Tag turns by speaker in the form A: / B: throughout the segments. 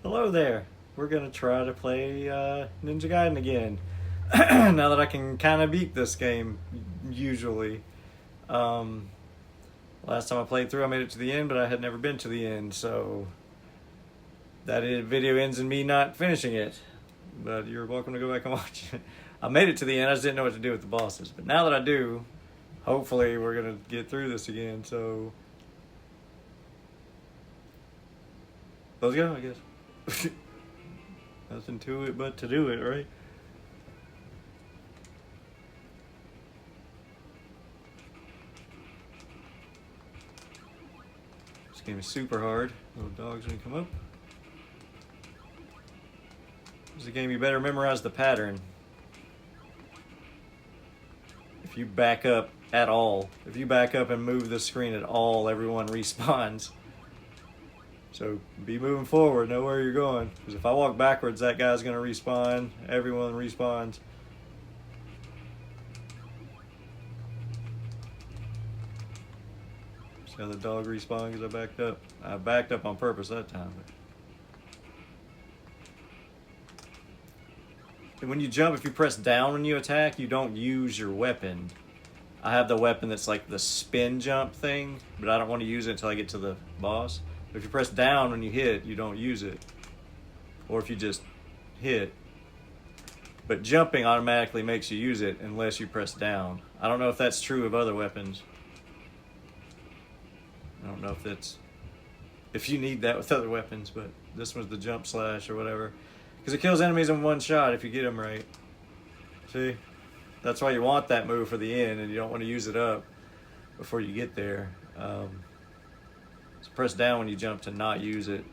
A: Hello there. We're gonna try to play Ninja Gaiden again. Now that I can kind of beat this game, usually. Um, Last time I played through, I made it to the end, but I had never been to the end, so video ends in me not finishing it. But you're welcome to go back and watch it. I made it to the end. I just didn't know what to do with the bosses. But now that I do, hopefully we're gonna get through this again. So let's go, I guess. Nothing to it but to do it, right? This game is super hard. Little dogs gonna come up. This is a game you better memorize the pattern. If you back up at all, if you back up and move the screen at all, everyone respawns. So be moving forward, know where you're going. Because if I walk backwards, that guy's going to respawn. Everyone respawns. See how the dog respawned because I backed up? I backed up on purpose that time. And when you jump, if you press down when you attack, you don't use your weapon. I have the weapon that's like the spin jump thing, but I don't want to use it until I get to the boss. If you press down when you hit, you don't use it. Or if you just hit. But jumping automatically makes you use it unless you press down. I don't know if that's true of other weapons. I don't know if you need that with other weapons, but this one's the jump slash or whatever. Because it kills enemies in one shot if you get them right. See? That's why you want that move for the end, and you don't want to use it up before you get there. Press down when you jump to not use it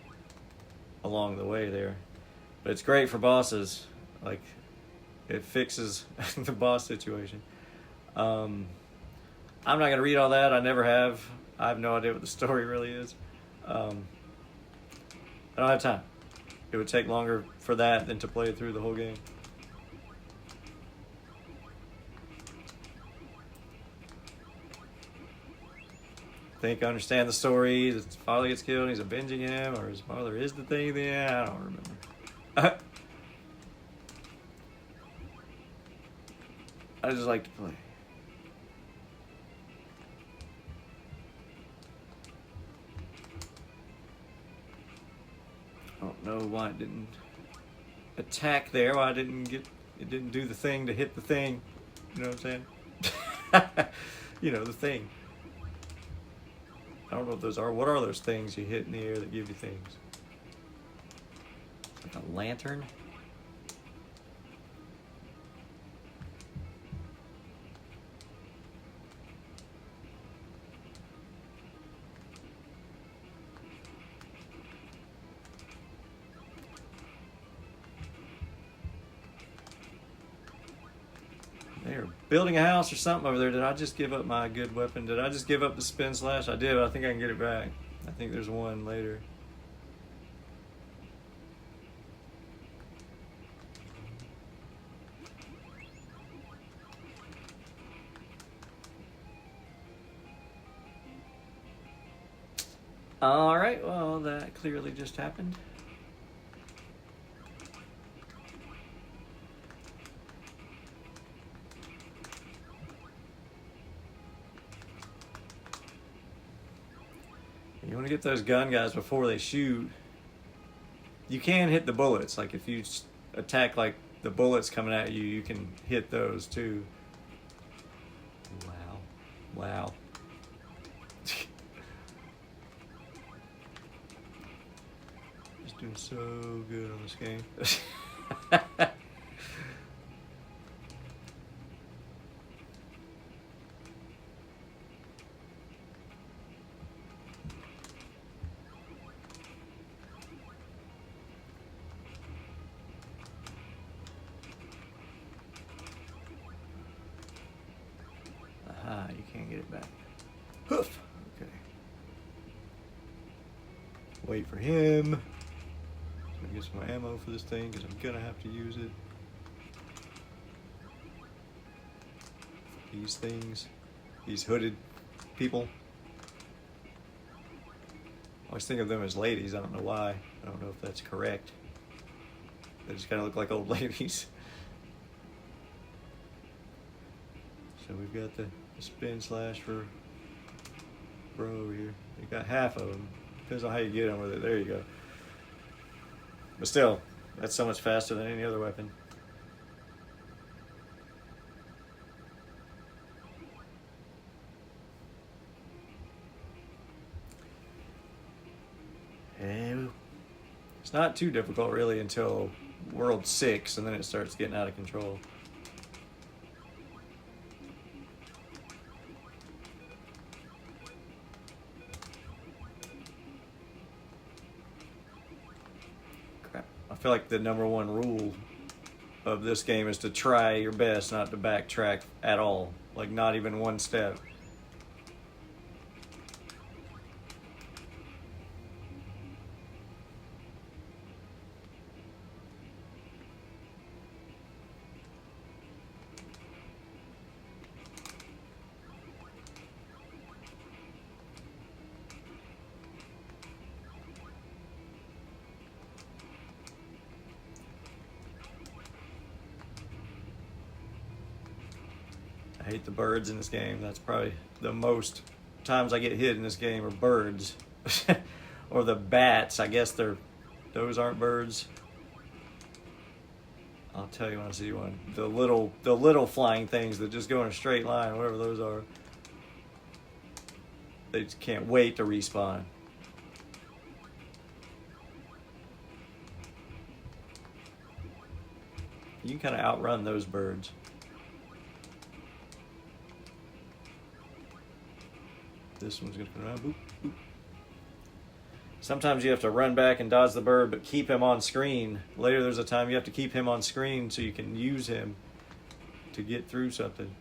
A: along the way there. But it's great for bosses. Like, it fixes the boss situation. I'm not going to read all that. I never have. I have no idea what the story really is. I don't have time. It would take longer for that than to play through the whole game. Think I understand the story. His father gets killed and he's avenging him, or his father is the thing. Yeah, I don't remember. I just like to play. I don't know why it didn't attack there. Why it didn't do the thing to hit the thing. You know what I'm saying? You know, the thing. I don't know what those are. What are those things you hit in the air that give you things? Like a lantern? They're building a house or something over there. Did I just give up my good weapon? Did I just give up the spin slash? I did, but I think I can get it back. I think there's one later. Alright, well, that clearly just happened. You want to get those gun guys before they shoot. You can hit the bullets. Like if you attack like the bullets coming at you, you can hit those too. Wow. Wow. Just doing so good on this game. You can't get it back. Hoof! Okay. Wait for him. I'm gonna get some ammo for this thing because I'm gonna have to use it. These things. These hooded people. always think of them as ladies. I don't know why. I don't know if that's correct. They just kind of look like old ladies. So we've got the spin slash for bro here. You got half of them. Depends on how you get them with it. There you go. But still, that's so much faster than any other weapon. And it's not too difficult really until World 6, and then it starts getting out of control. Crap. I feel like the #1 rule of this game is to try your best not to backtrack at all. Like, not even one step. I hate the birds in this game. That's probably the most times I get hit in this game are birds. Or the bats. I guess those aren't birds. I'll tell you when I see one. The little flying things that just go in a straight line, whatever those are. They just can't wait to respawn. You can kind of outrun those birds. This one's gonna come around. Boop, boop. Sometimes you have to run back and dodge the bird, but keep him on screen. Later there's a time you have to keep him on screen so you can use him to get through something.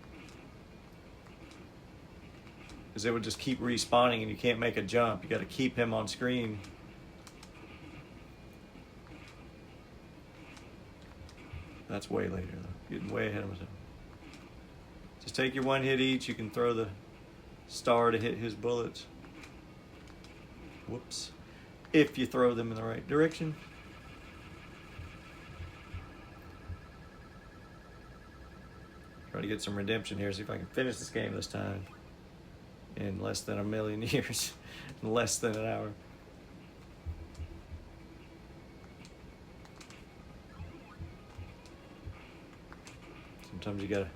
A: Because it would just keep respawning and you can't make a jump. You got to keep him on screen. That's way later though. Getting way ahead of myself. Just take your one hit each. You can throw the star to hit his bullets. Whoops. If you throw them in the right direction. Try to get some redemption here. See if I can finish this game this time. In less than a million years. In less than an hour. Sometimes you gotta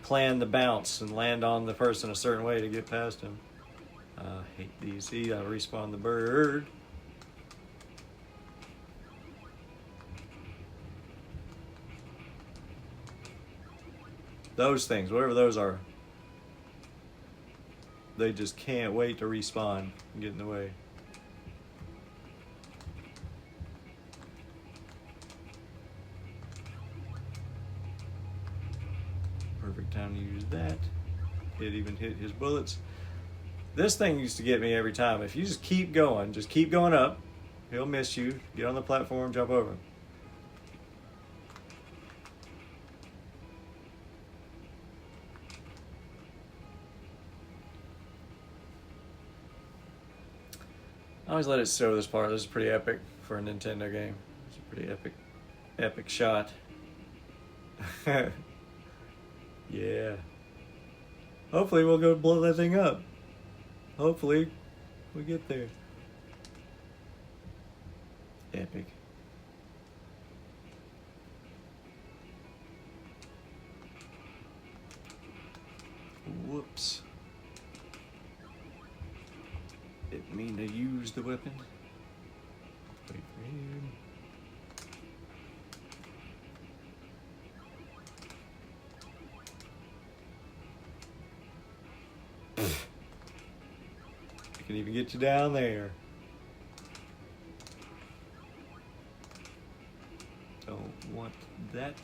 A: plan the bounce and land on the person a certain way to get past him. I hate these. See, I respawn the bird. Those things, whatever those are, they just can't wait to respawn and get in the way. Perfect time to use that. It even hit his bullets. This thing used to get me every time. If you just keep going up, he'll miss you. Get on the platform, jump over. I always let it show this part. This is pretty epic for a Nintendo game. It's a pretty epic shot. Yeah. Hopefully we'll go blow that thing up. Hopefully we get there. Epic. Whoops. Didn't mean to use the weapon. Wait for him. I can even get you down there. Don't want that.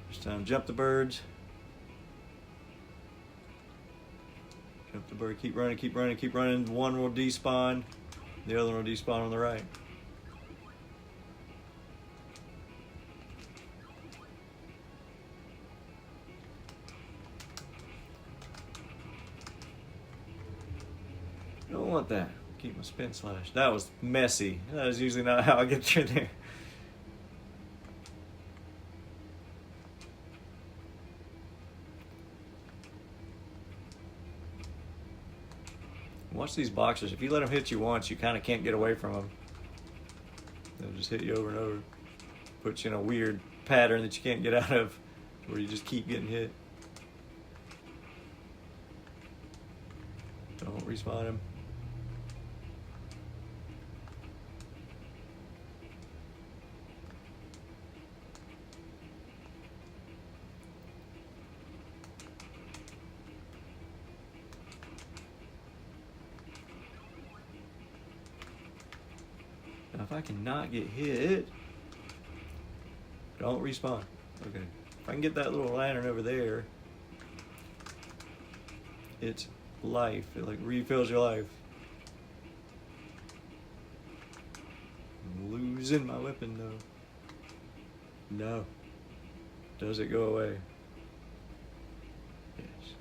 A: This time, jump the birds. Jump the bird, keep running, keep running, keep running. One will despawn, the other one will despawn on the right. Don't want that. Keep my spin slash. That was messy. That is usually not how I get through there. Watch these boxers. If you let them hit you once, you kind of can't get away from them. They'll just hit you over and over. Put you in a weird pattern that you can't get out of, where you just keep getting hit. Don't respawn him. Now if I cannot get hit, don't respawn. Okay. If I can get that little lantern over there, it's life. It like refills your life. I'm losing my weapon though. No. Does it go away? Yes.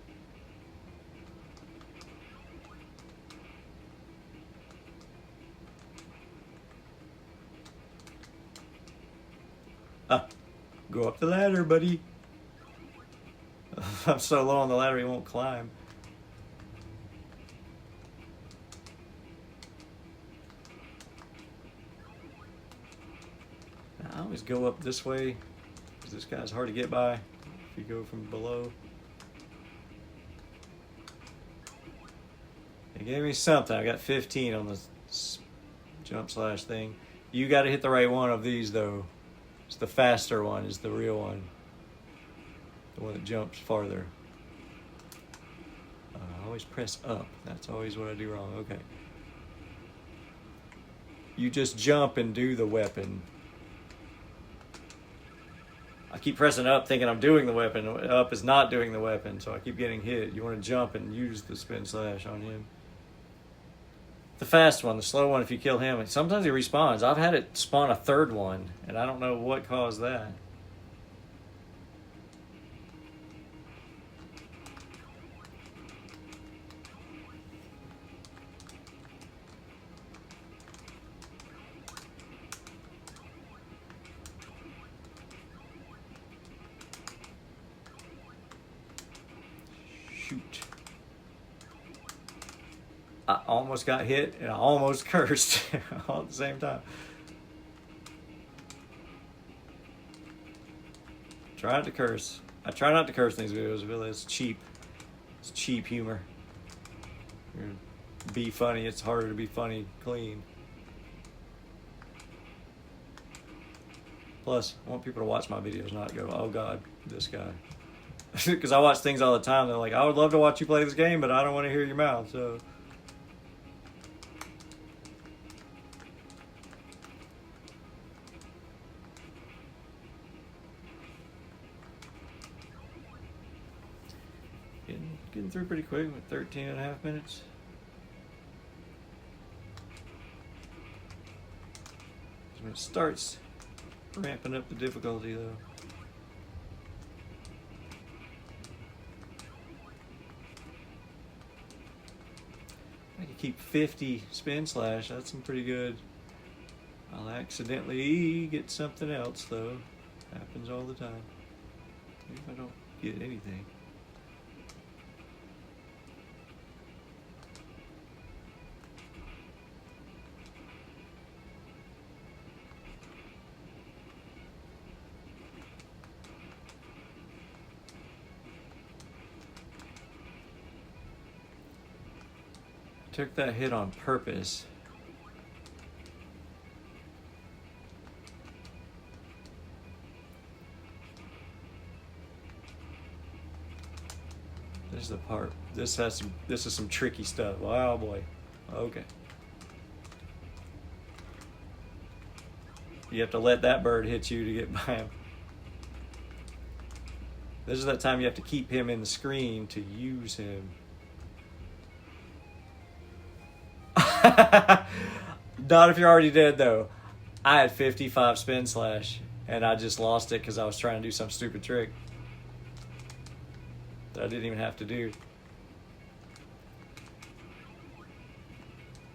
A: Ah, go up the ladder, buddy. I'm so low on the ladder he won't climb. I always go up this way because this guy's hard to get by if you go from below. It gave me something. I got 15 on the jump slash thing. You got to hit the right one of these though. It's the faster one is the real one. The one that jumps farther. I always press up. That's always what I do wrong. Okay. You just jump and do the weapon. I keep pressing up thinking I'm doing the weapon. Up is not doing the weapon, so I keep getting hit. You want to jump and use the spin slash on him. The fast one, the slow one, if you kill him, sometimes he respawns. I've had it spawn a third one, and I don't know what caused that. Shoot. I almost got hit and I almost cursed all at the same time. Try not to curse. I try not to curse in these videos, really. It's cheap. It's cheap humor. Be funny. It's harder to be funny clean. Plus, I want people to watch my videos, not go, oh God, this guy. Because I watch things all the time. They're like, I would love to watch you play this game, but I don't want to hear your mouth, so... Getting through pretty quick with 13 and a half minutes. So when it starts ramping up the difficulty though. I can keep 50 spin slash, that's some pretty good. I'll accidentally get something else though. Happens all the time. Maybe if I don't get anything. Took that hit on purpose. This is the part. This is some tricky stuff. Wow, boy. Okay. You have to let that bird hit you to get by him. This is that time you have to keep him in the screen to use him. Not if you're already dead though. I had 55 spin slash and I just lost it because I was trying to do some stupid trick that I didn't even have to do.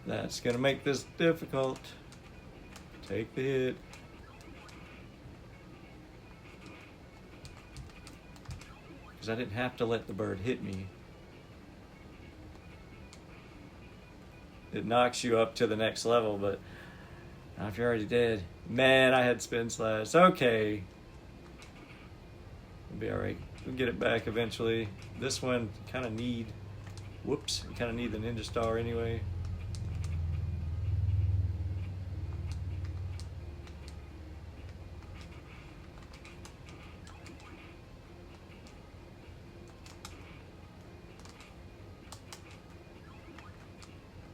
A: That's gonna make this difficult. Take the hit. Because I didn't have to let the bird hit me. It knocks you up to the next level, but not if you're already dead. Man, I had spin slash. Okay. It'll be alright. We'll get it back eventually. This one kind of need... Whoops. You kind of need the ninja star anyway.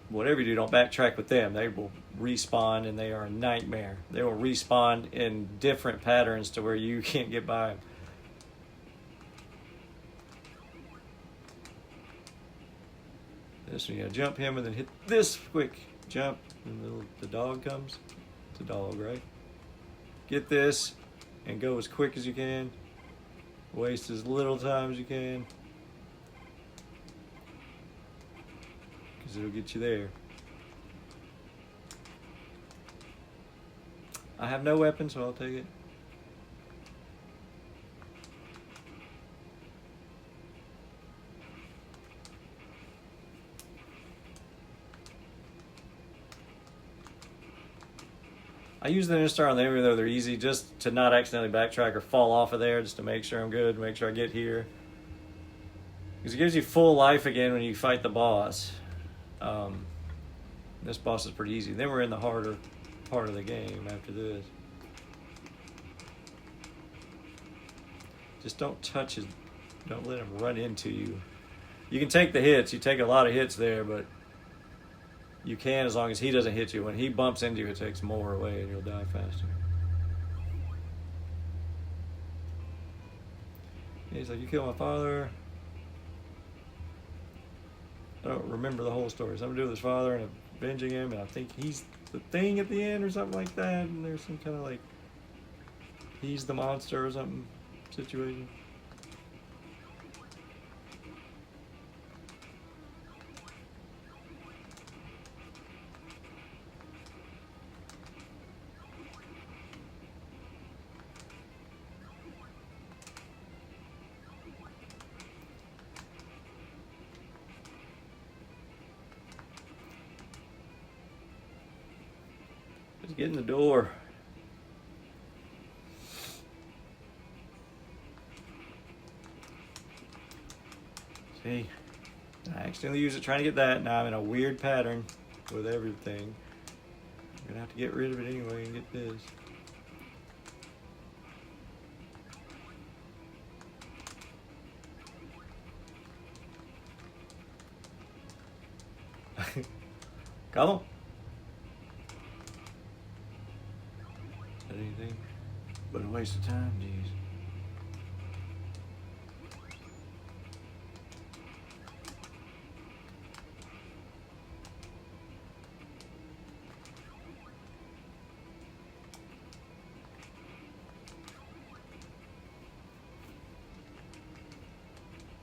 A: Whatever you do, don't backtrack with them. They will respawn, and they are a nightmare. They will respawn in different patterns to where you can't get by them. This one, you gotta jump him and then hit this quick jump, and the dog comes. It's a dog, right? Get this and go as quick as you can. Waste as little time as you can. It'll get you there. I have no weapon, so I'll take it. I use the ninja star on them even though they're easy, just to not accidentally backtrack or fall off of there, just to make sure I'm good, make sure I get here. Because it gives you full life again when you fight the boss. This boss is pretty easy. Then we're in the harder part of the game after this. Just don't touch his, don't let him run into you. You can take the hits. You take a lot of hits there, but you can as long as he doesn't hit you. When he bumps into you, it takes more away and you'll die faster. He's like, you killed my father. I don't remember the whole story. Something to do with his father and avenging him, and I think he's the thing at the end or something like that, and there's some kind of like, he's the monster or something situation. Just get in the door. See, I accidentally used it trying to get that. Now I'm in a weird pattern with everything. I'm gonna have to get rid of it anyway and get this. Come on. Is that anything but a waste of time? Jeez.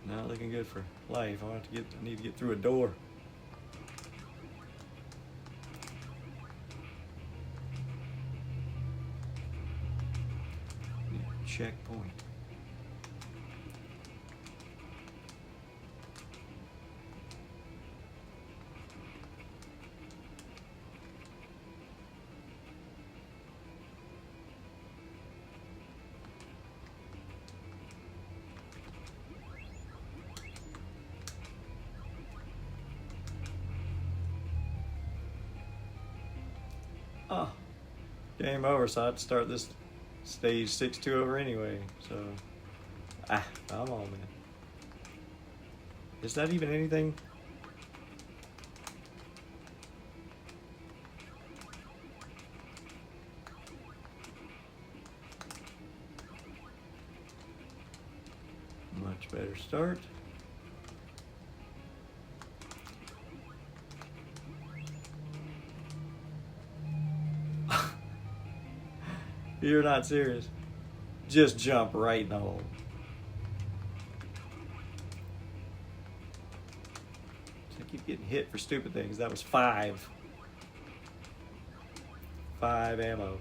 A: Not looking good for life. I need to get through a door. Checkpoint. Oh, game over, so I have to start this stage 6-2 over anyway, so come on, man. Is that even anything? Much better start. You're not serious. Just jump right in the hole. I keep getting hit for stupid things. That was 5. 5 ammo.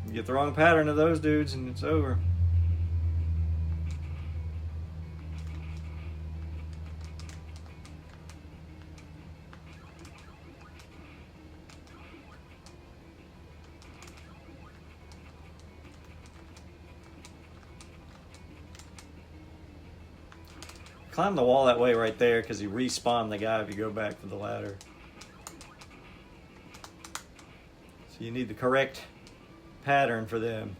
A: You get the wrong pattern of those dudes and it's over. Climb the wall that way right there because you respawn the guy if you go back for the ladder. So you need the correct pattern for them.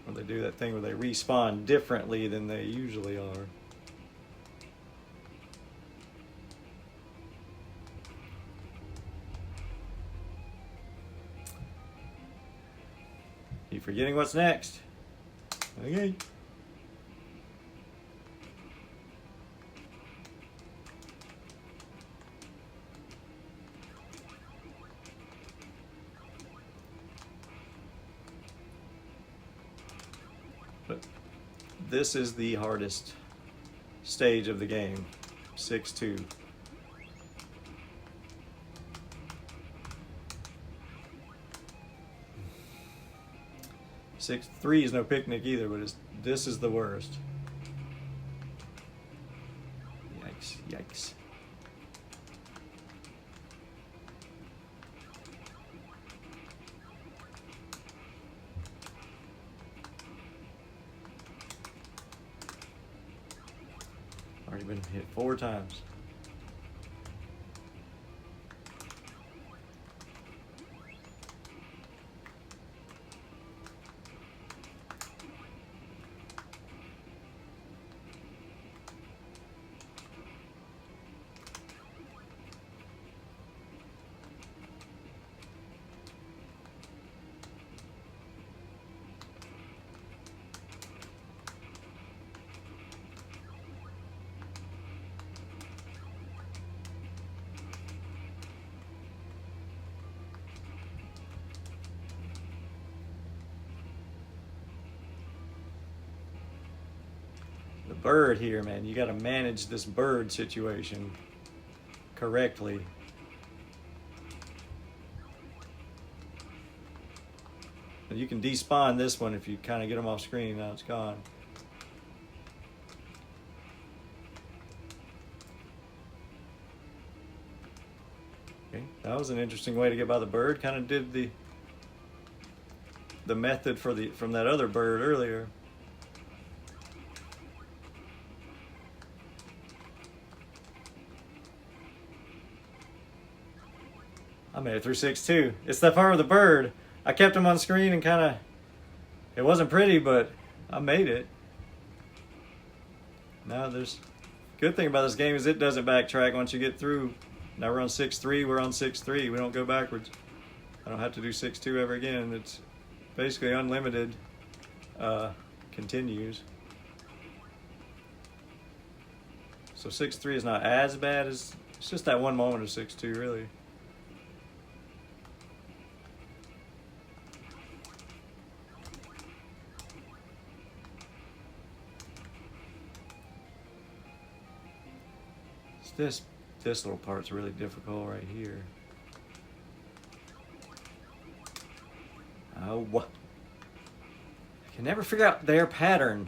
A: When they do that thing where they respawn differently than they usually are. You forgetting what's next? Okay. But this is the hardest stage of the game. 6-2. Six, 3 is no picnic either, but this is the worst. Yikes, yikes. Already been hit 4 times. The bird here, man, you got to manage this bird situation correctly. And you can despawn this one if you kind of get them off screen. Now it's gone. Okay, that was an interesting way to get by the bird. Kind of did the method from that other bird earlier. I made it through 6-2. It's that part of the bird. I kept him on screen and kind of, it wasn't pretty, but I made it. Now good thing about this game is it doesn't backtrack once you get through. Now we're on 6-3, we're on 6-3. We don't go backwards. I don't have to do 6-2 ever again. It's basically unlimited, continues. So 6-3 is not as bad as, it's just that one moment of 6-2 really. This little part's really difficult right here. Oh, what? I can never figure out their pattern.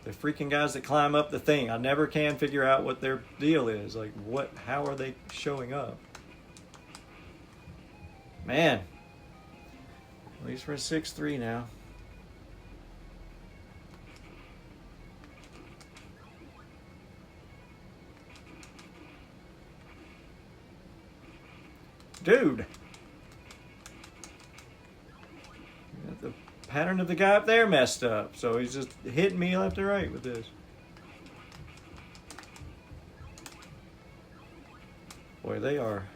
A: The freaking guys that climb up the thing, I never can figure out what their deal is. Like, how are they showing up? Man. At least we're at 6-3 now. Dude, the pattern of the guy up there messed up, so he's just hitting me left and right with this. Boy, they are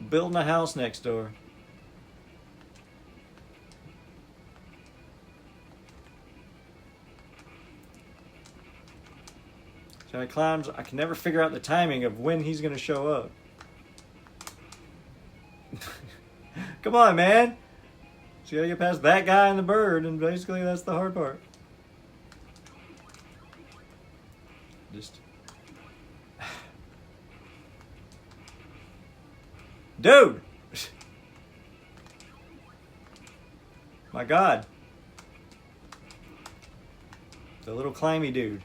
A: building a house next door. So he climbs. I can never figure out the timing of when he's going to show up. Come on, man. So you got to get past that guy and the bird, and basically that's the hard part. Just... Dude! My God. The little climby dude.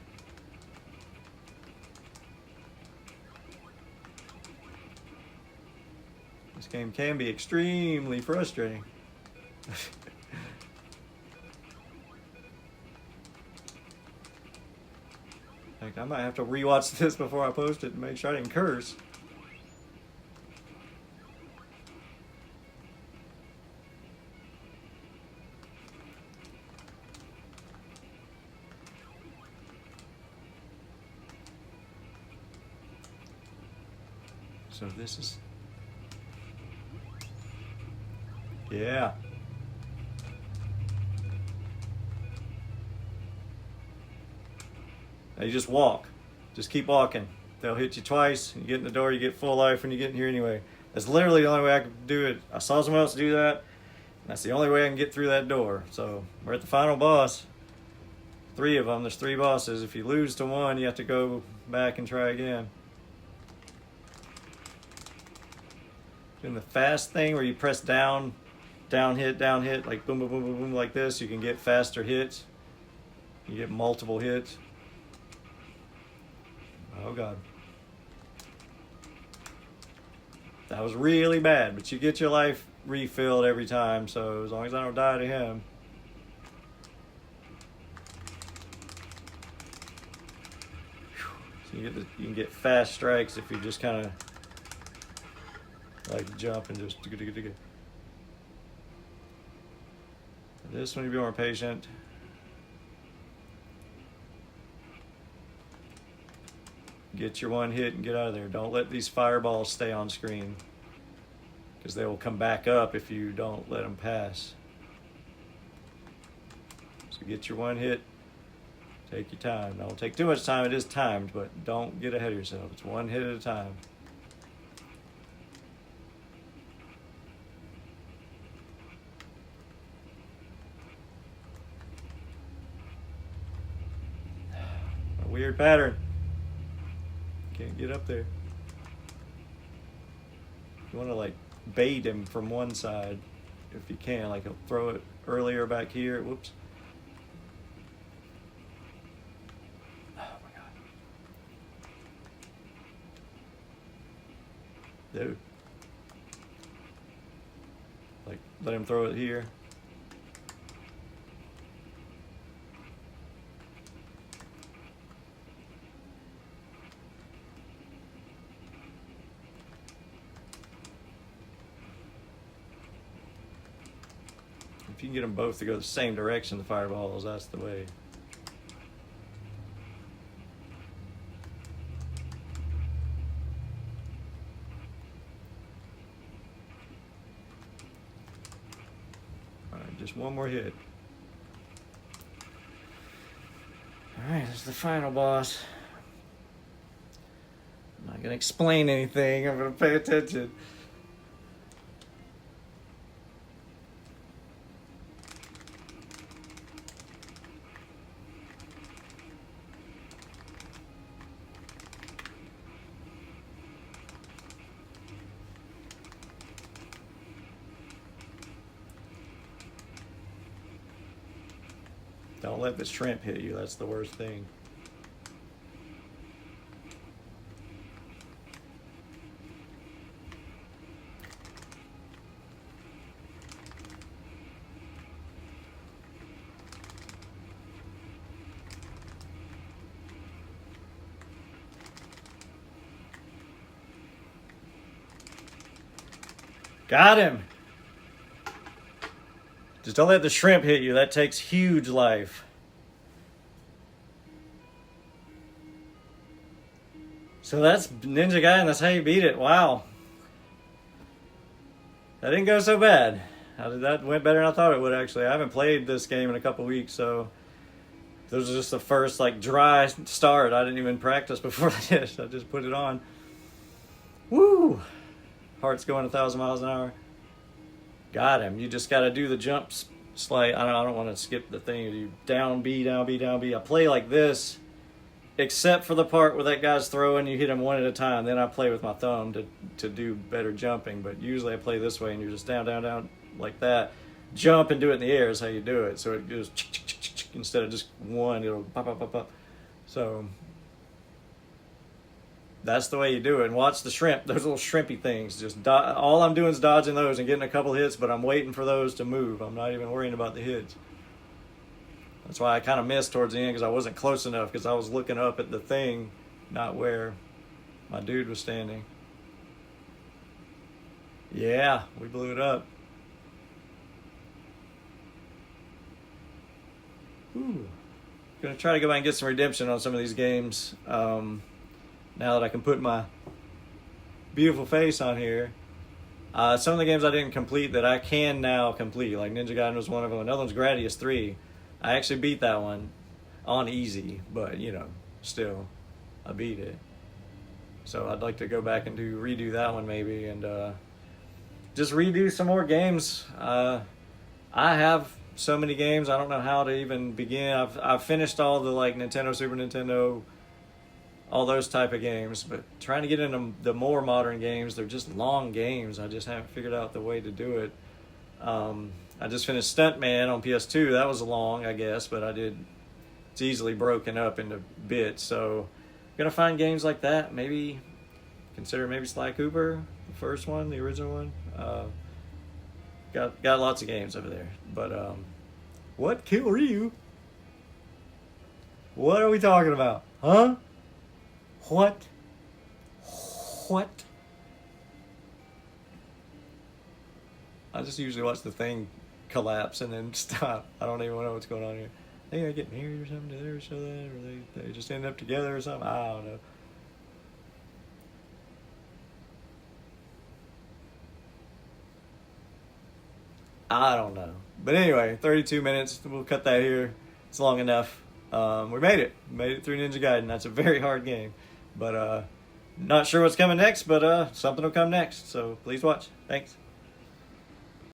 A: This game can be extremely frustrating. Like, I might have to rewatch this before I post it to make sure I didn't curse. So this is... Yeah. Now you just walk. Just keep walking. They'll hit you twice. You get in the door, you get full life when you get in here anyway. That's literally the only way I could do it. I saw someone else do that. And that's the only way I can get through that door. So we're at the final boss. 3 of them. There's 3 bosses. If you lose to one, you have to go back and try again. Doing the fast thing where you press down, down hit, like boom, boom, boom, boom, boom, like this. You can get faster hits. You get multiple hits. Oh God. That was really bad, but you get your life refilled every time, so as long as I don't die to him. So you can get fast strikes if you just kind of like jump and just this one, you be more patient. Get your one hit and get out of there. Don't let these fireballs stay on screen, because they will come back up if you don't let them pass. So get your one hit. Take your time. Don't take too much time. It is timed, but don't get ahead of yourself. It's one hit at a time. A weird pattern. Can't get up there. You want to like bait him from one side if you can. Like he'll throw it earlier back here. Whoops. Oh my God. Dude. Like let him throw it here. If you can get them both to go the same direction, the fireballs, that's the way. Alright, just one more hit. Alright, that's the final boss. I'm not going to explain anything, I'm going to pay attention. Don't let the shrimp hit you. That's the worst thing. Got him. Just don't let the shrimp hit you. That takes huge life. So that's Ninja Gaiden. That's how you beat it. Wow. That didn't go so bad. That went better than I thought it would, actually. I haven't played this game in a couple weeks, so this was just the first like dry start. I didn't even practice before this. I just put it on. Woo! Heart's going 1,000 miles an hour. Got him. You just got to do the jumps. Slight. I don't want to skip the thing. You down B, down B, down B. I play like this, except for the part where that guy's throwing. You hit him one at a time. Then I play with my thumb to do better jumping. But usually I play this way, and you're just down, down, down like that. Jump and do it in the air is how you do it. So it goes instead of just one. It'll pop, pop, pop, pop. So that's the way you do it. And watch the shrimp, those little shrimpy things. Just all I'm doing is dodging those and getting a couple hits, but I'm waiting for those to move. I'm not even worrying about the hits. That's why I kind of missed towards the end, because I wasn't close enough, because I was looking up at the thing, not where my dude was standing. Yeah, we blew it up. Ooh. Gonna try to go back and get some redemption on some of these games. Now that I can put my beautiful face on here. Some of the games I didn't complete that I can now complete, like Ninja Gaiden was one of them. Another one's Gradius 3. I actually beat that one on easy, but still, I beat it. So I'd like to go back and redo that one maybe, and just redo some more games. I have so many games, I don't know how to even begin. I've finished all the like Nintendo, Super Nintendo, all those type of games, but trying to get into the more modern games, they're just long games. I just haven't figured out the way to do it. I just finished Stuntman on PS2. That was long, I guess, but it's easily broken up into bits. So I'm gonna find games like that. Maybe consider Sly Cooper, the first one, the original one. Got lots of games over there. But what? Kill Ryu? What are we talking about? Huh? What? I just usually watch the thing collapse and then stop. I don't even know what's going on here. I think they get married or something. Did they ever show that? Or they just end up together or something? I don't know. I don't know. But anyway, 32 minutes. We'll cut that here. It's long enough. We made it. Made it through Ninja Gaiden. That's a very hard game. But not sure what's coming next, but something will come next. So please watch. Thanks.